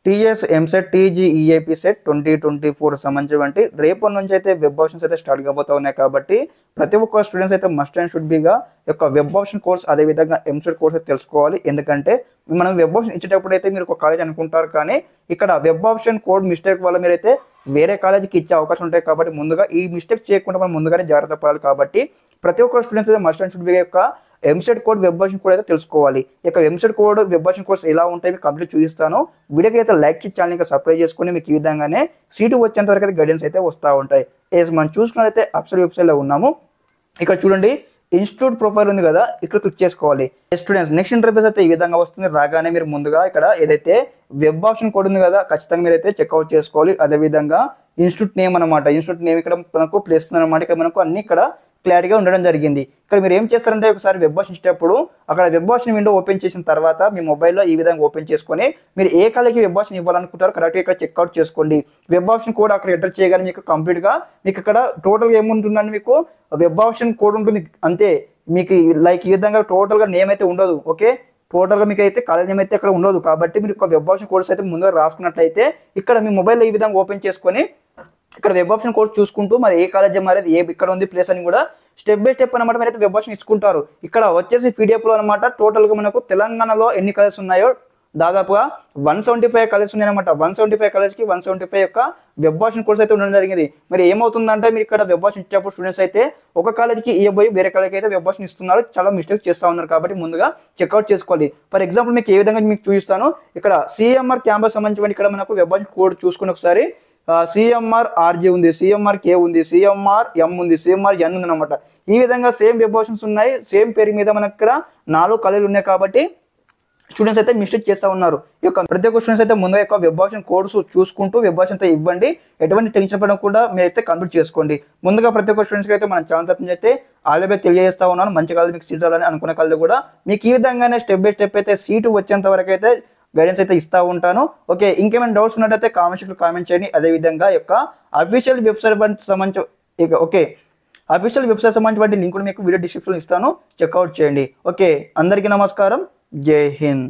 TS EAMCET టీజీఈఐపీ set 2024 సంబంధించినటువంటి రేపటి నుంచి అయితే వెబ్ ఆప్షన్స్ అయితే స్టార్ట్ కాబోతా ఉన్నాయి. కాబట్టి ప్రతి ఒక్క స్టూడెంట్స్ అయితే మస్ట్ అండ్ షుడ్ బీగా యొక్క వెబ్ ఆప్షన్ కోర్స్ అదేవిధంగా ఎంసెట్ కోర్స్ అయితే తెలుసుకోవాలి. ఎందుకంటే మనం వెబ్ ఆప్షన్ ఇచ్చేటప్పుడు అయితే మీరు ఒక కాలేజ్ అనుకుంటారు, కానీ ఇక్కడ వెబ్ ఆప్షన్ కోడ్ మిస్టేక్ వల్ల మీరైతే వేరే కాలేజీకి ఇచ్చే అవకాశం ఉంటాయి. కాబట్టి ముందుగా ఈ మిస్టేక్ చేయకుండా మనం ముందుగానే జాగ్రత్త పడాలి. కాబట్టి ప్రతి ఒక్క స్టూడెంట్స్ అయితే మస్ట్ అండ్ షుడ్ బీగా యొక్క EAMCET code web option code అయితే తెలుసుకోవాలి. ఇక EAMCET code web option course ఎలా ఉంటాయి మీకు కంప్లీట్ చూపిస్తాను. వీడియోకి అయితే లైక్ చేసి ఛానల్ని సబ్స్క్రైబ్ చేసుకుని మీకు ఈ విధంగానే సీటు వచ్చేంత వరకు అయితే గైడెన్స్ అయితే వస్తూ ఉంటాయి. మనం చూసుకున్నట్లయితే అప్సల్ వెబ్సైట్లో ఉన్నాము. ఇక్కడ చూడండి ఇన్స్టిట్యూట్ ప్రొఫైల్ ఉంది కదా, ఇక్కడ క్లిక్ చేసుకోవాలి. స్టూడెంట్స్ నెక్స్ట్ ఇంటర్ఫేస్ అయితే ఈ విధంగా వస్తుంది. రాగానే మీరు ముందుగా ఇక్కడ ఏదైతే వెబ్ ఆప్షన్ కోడ్ ఉంది కదా ఖచ్చితంగా మీరైతే చెక్అవుట్ చేసుకోవాలి. అదేవిధంగా ఇన్స్టిట్యూట్ నేమ్ అనమాట, ఇన్స్టిట్యూట్ నేమ్ ఇక్కడ మనకు ప్లేస్ ఉంది అనమాట. ఇక్కడ మనకు అన్ని ఇక్కడ క్లారిటీగా ఉండడం జరిగింది. ఇక్కడ మీరు ఏం చేస్తారంటే ఒకసారి వెబ్ ఆప్షన్ ఇచ్చేటప్పుడు అక్కడ వెబ్ ఆప్షన్ విండో ఓపెన్ చేసిన తర్వాత మీ మొబైల్లో ఈ విధంగా ఓపెన్ చేసుకొని మీరు ఏ కాలేజీకి వెబ్ ఆప్షన్ ఇవ్వాలనుకుంటారో కరెక్ట్గా ఇక్కడ చెక్అవుట్ చేసుకోండి. వెబ్ ఆప్షన్ కోడ్ అక్కడ ఎంటర్ చేయగానే మీకు కంప్లీట్గా మీకు ఇక్కడ టోటల్గా ఏముంటుందండి, మీకు వెబ్ ఆప్షన్ కోడ్ ఉంటుంది అంతే. మీకు లైక్ ఈ విధంగా టోటల్గా నేమ్ అయితే ఉండదు. ఓకే, టోటల్గా మీకు అయితే కాలేజ్ నేమ్ అయితే అక్కడ ఉండదు. కాబట్టి మీరు ఒక వెబ్ ఆప్షన్ కోడ్స్ అయితే ముందుగా రాసుకున్నట్లయితే ఇక్కడ మీ మొబైల్లో ఈ విధంగా ఓపెన్ చేసుకొని ఇక్కడ వెబ్ ఆప్షన్ కోర్స్ చూసుకుంటూ మరి ఏ కాలేజ్ మరి ఏ ఇక్కడ ఉంది ప్లేస్ అని కూడా స్టెప్ బై స్టెప్ అనమాట మీరు అయితే వెబ్ ఆప్షన్ ఇచ్చుకుంటారు. ఇక్కడ వచ్చేసి పీడిఎఫ్లో అనమాట టోటల్గా మనకు తెలంగాణలో ఎన్ని కాలేజెస్ ఉన్నాయో దాదాపుగా 175 కాలేజెస్ ఉన్నాయన్నమాట. 175 కాలేజ్కి 175 యొక్క వెబ్ ఆప్షన్ కోర్స్ అయితే ఉండడం జరిగింది. మరి ఏమవుతుందంటే మీరు ఇక్కడ వెబ్ ఆప్షన్ ఇచ్చేటప్పుడు స్టూడెంట్స్ అయితే ఒక కాలేజ్కి ఇవ్వబోయి వేరే కాలేజ్కి అయితే వెబ్ ఆప్షన్ ఇస్తున్నారు, చాలా మిస్టేక్ చేస్తూ ఉన్నారు. కాబట్టి ముందుగా చెక్అవుట్ చేసుకోవాలి. ఫర్ ఎగ్జాంపుల్ మీకు ఏ విధంగా మీకు చూపిస్తాను. ఇక్కడ సిఎంఆర్ క్యాంపస్ సంబంధించి ఇక్కడ మనకు వెబ్ ఆప్షన్ కోడ్ చూసుకుని ఒకసారి సిఎంఆర్ ఆర్జీ ఉంది, సిఎంఆర్ కే ఉంది, సిఎంఆర్ ఎం ఉంది, సిఎంఆర్ ఎన్ ఉంది అనమాట. ఈ విధంగా సేమ్ వెబ్ ఆప్షన్స్ ఉన్నాయి. సేమ్ పేరు మీద మనకి ఇక్కడ 4 కాలేజీలు ఉన్నాయి. కాబట్టి స్టూడెంట్స్ అయితే మిస్టేక్ చేస్తూ ఉన్నారు. ఈ యొక్క ప్రతి ఒక్క స్టూడెంట్స్ అయితే ముందుగా యొక్క వెబ్ ఆప్షన్ కోర్సు చూసుకుంటూ వెబ్ ఆప్షన్ అయితే ఇవ్వండి. ఎటువంటి టెన్షన్ పడకుండా మీరైతే కంప్లీట్ చేసుకోండి. ముందుగా ప్రతి ఒక్క స్టూడెంట్స్కి అయితే మన ఛానల్ తరఫు నుంచి అయితే ఆల్రెడీ తెలియజేస్తా ఉన్నాను. మంచి కాలేజ్ మీకు సీట్ రావాలని అనుకున్న కాలేజ్ కూడా మీకు ఈ విధంగానే స్టెప్ బై స్టెప్ అయితే సీటు వచ్చేంత వరకు అయితే గైడెన్స్ అయితే ఇస్తూ ఉంటాను. ఓకే, ఇంకేమైనా డౌట్స్ ఉన్నట్టయితే కామెంట్ సెక్షన్లో కామెంట్ చేయండి. అదేవిధంగా యొక్క అఫీషియల్ వెబ్సైట్ సంబంధించి అఫీషియల్ వెబ్సైట్ సంబంధించిన లింక్ మీకు వీడియో డిస్క్రిప్షన్లో ఇస్తాను, చెక్అవుట్ చేయండి. ఓకే, అందరికీ నమస్కారం, జై హింద్.